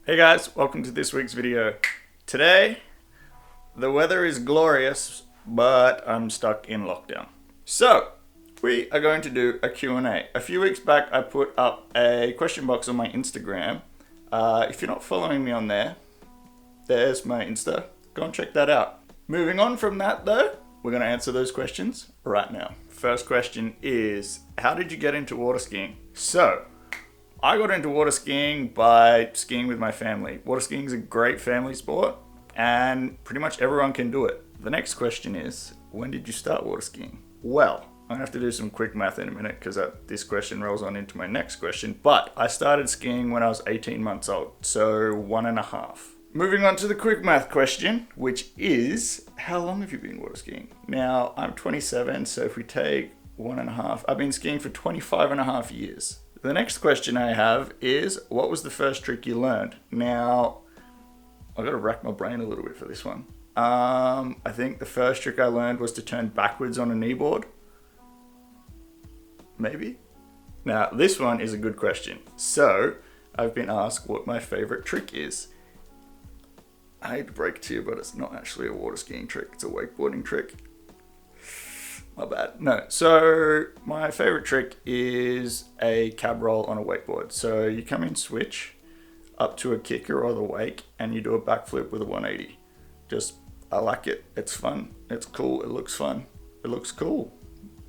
Hey guys, welcome to this week's video. Today, the weather is glorious, but I'm stuck in lockdown. So, we are going to do a Q&A. A few weeks back, I put up a question box on my Instagram. If you're not following me on there, there's my Insta. Go and check that out. Moving on from that though, we're going to answer those questions right now. First question is, how did you get into water skiing? So, I got into water skiing by skiing with my family. Water skiing is a great family sport and pretty much everyone can do it. The next question is, when did you start water skiing? Well, I'm going to have to do some quick math in a minute because this question rolls on into my next question. But I started skiing when I was 18 months old, so 1.5. Moving on to the quick math question, which is, how long have you been water skiing? Now, I'm 27, so if we take 1.5, I've been skiing for 25.5 years. The next question I have is, what was the first trick you learned? Now, I've got to rack my brain a little bit for this one. I think the first trick I learned was to turn backwards on a kneeboard. Maybe? Now, this one is a good question. So, I've been asked what my favorite trick is. I hate to break it to you, but it's not actually a water skiing trick. It's a wakeboarding trick. My bad. No. So my favorite trick is a cab roll on a wakeboard. So you come in switch up to a kicker or the wake and you do a backflip with a 180. I like it. It's fun. It's cool. It looks fun. It looks cool.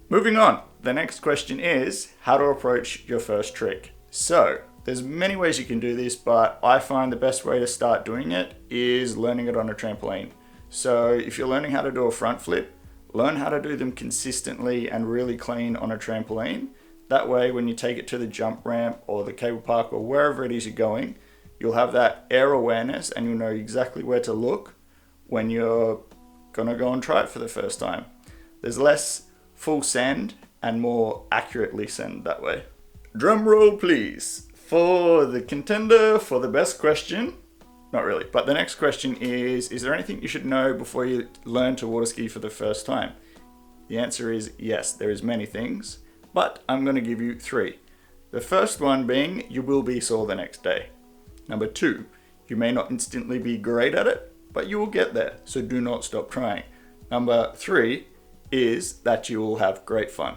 Moving on. The next question is how to approach your first trick. So there's many ways you can do this, but I find the best way to start doing it is learning it on a trampoline. So if you're learning how to do a front flip, learn how to do them consistently and really clean on a trampoline. That way, when you take it to the jump ramp or the cable park or wherever it is you're going, you'll have that air awareness and you'll know exactly where to look when you're gonna go and try it for the first time. There's less full send and more accurately send that way. Drum roll, please, for the contender for the best question. Not really, but the next question is there anything you should know before you learn to water ski for the first time? The answer is yes, there is many things, but I'm going to give you 3. The first one being, you will be sore the next day. Number 2, you may not instantly be great at it, but you will get there, so do not stop trying. Number 3 is that you will have great fun.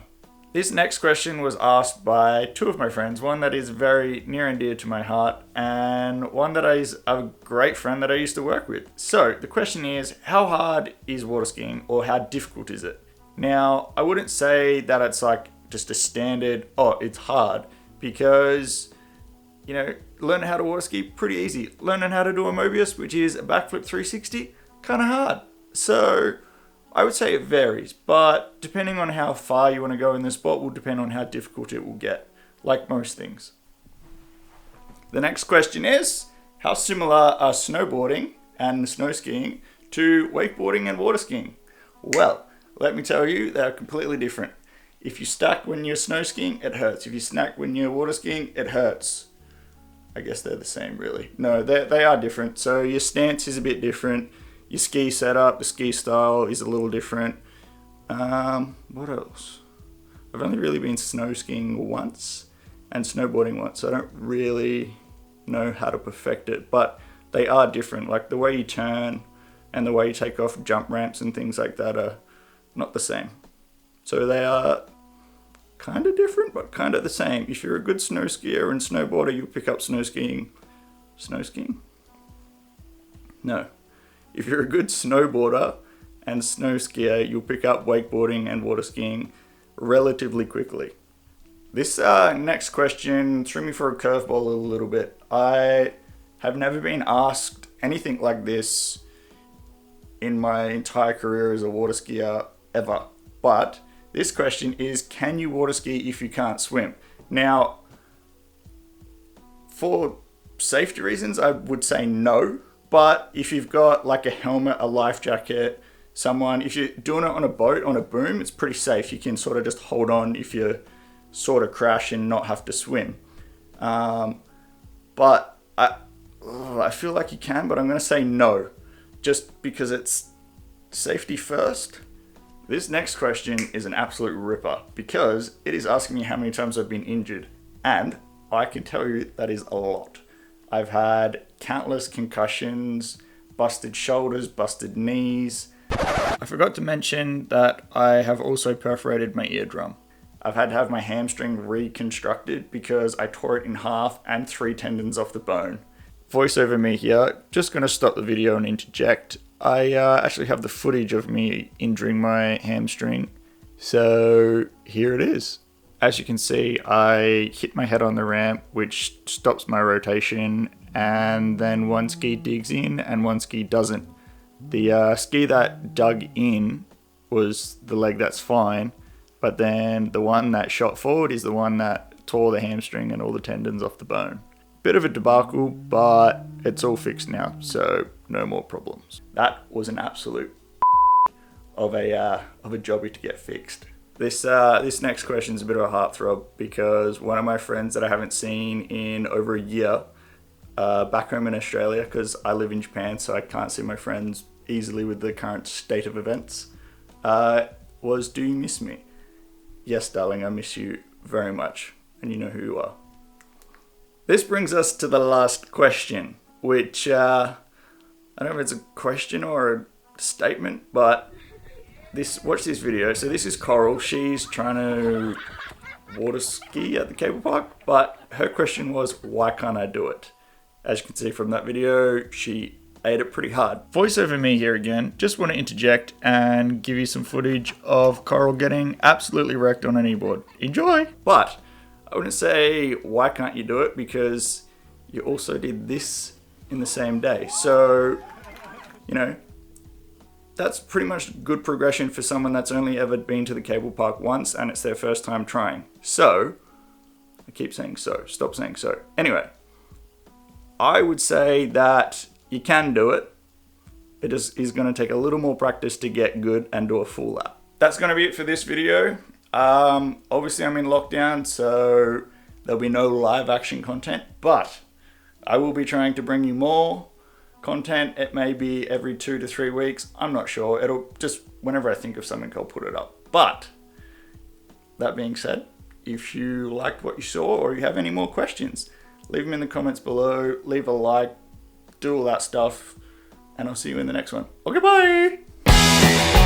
This next question was asked by 2 of my friends, one that is very near and dear to my heart, and one that is a great friend that I used to work with. So the question is, how hard is water skiing, or how difficult is it? Now, I wouldn't say that it's like just a standard, it's hard, because, learning how to water ski, pretty easy. Learning how to do a Mobius, which is a backflip 360, kind of hard. So I would say it varies, but depending on how far you want to go in the sport will depend on how difficult it will get, like most things. The next question is, how similar are snowboarding and snow skiing to wakeboarding and water skiing? Well, let me tell you, they're completely different. If you stack when you're snow skiing, it hurts. If you stack when you're water skiing, it hurts. I guess they're the same, really. No, they are different. So your stance is a bit different. Your ski setup, the ski style is a little different. What else? I've only really been snow skiing once and snowboarding once, so I don't really know how to perfect it, but they are different. Like the way you turn and the way you take off jump ramps and things like that are not the same. So they are kind of different, but kind of the same. If you're a good snow skier and snowboarder, you'll pick up snow skiing. Snow skiing? No. If you're a good snowboarder and snow skier, you'll pick up wakeboarding and water skiing relatively quickly. This next question threw me for a curveball a little bit. I have never been asked anything like this in my entire career as a water skier ever. But this question is, can you water ski if you can't swim? Now, for safety reasons, I would say no. But if you've got like a helmet, a life jacket, if you're doing it on a boat, on a boom, it's pretty safe. You can sort of just hold on if you sort of crash and not have to swim. But I feel like you can, but I'm going to say no, just because it's safety first. This next question is an absolute ripper because it is asking me how many times I've been injured, and I can tell you that is a lot. I've had countless concussions, busted shoulders, busted knees. I forgot to mention that I have also perforated my eardrum. I've had to have my hamstring reconstructed because I tore it in half and 3 tendons off the bone. Voice over me here, just going to stop the video and interject. I actually have the footage of me injuring my hamstring, so here it is. As you can see, I hit my head on the ramp, which stops my rotation, and then one ski digs in and one ski doesn't. The ski that dug in was the leg that's fine, but then the one that shot forward is the one that tore the hamstring and all the tendons off the bone. Bit of a debacle, but it's all fixed now, so no more problems. That was an absolute of a jobby to get fixed. This next question is a bit of a heartthrob because one of my friends that I haven't seen in over a year, back home in Australia, because I live in Japan, so I can't see my friends easily with the current state of events, was, do you miss me? Yes, darling, I miss you very much, and you know who you are. This brings us to the last question, which, I don't know if it's a question or a statement, but watch this video. So this is Coral. She's trying to water ski at the cable park, but her question was, why can't I do it? As you can see from that video, she ate it pretty hard. Voice over me here again. Just want to interject and give you some footage of Coral getting absolutely wrecked on an e-board. Enjoy! But I wouldn't say, why can't you do it? Because you also did this in the same day. So, you know, that's pretty much good progression for someone that's only ever been to the cable park once and it's their first time trying. So, I keep saying so, stop saying so. Anyway, I would say that you can do it. It is going to take a little more practice to get good and do a full lap. That's going to be it for this video. Obviously I'm in lockdown, so there'll be no live action content, but I will be trying to bring you more content. It may be every 2 to 3 weeks. I'm not sure. It'll just, whenever I think of something, I'll put it up. But that being said, if you liked what you saw or you have any more questions, leave them in the comments below, leave a like, do all that stuff, and I'll see you in the next one. Okay, bye!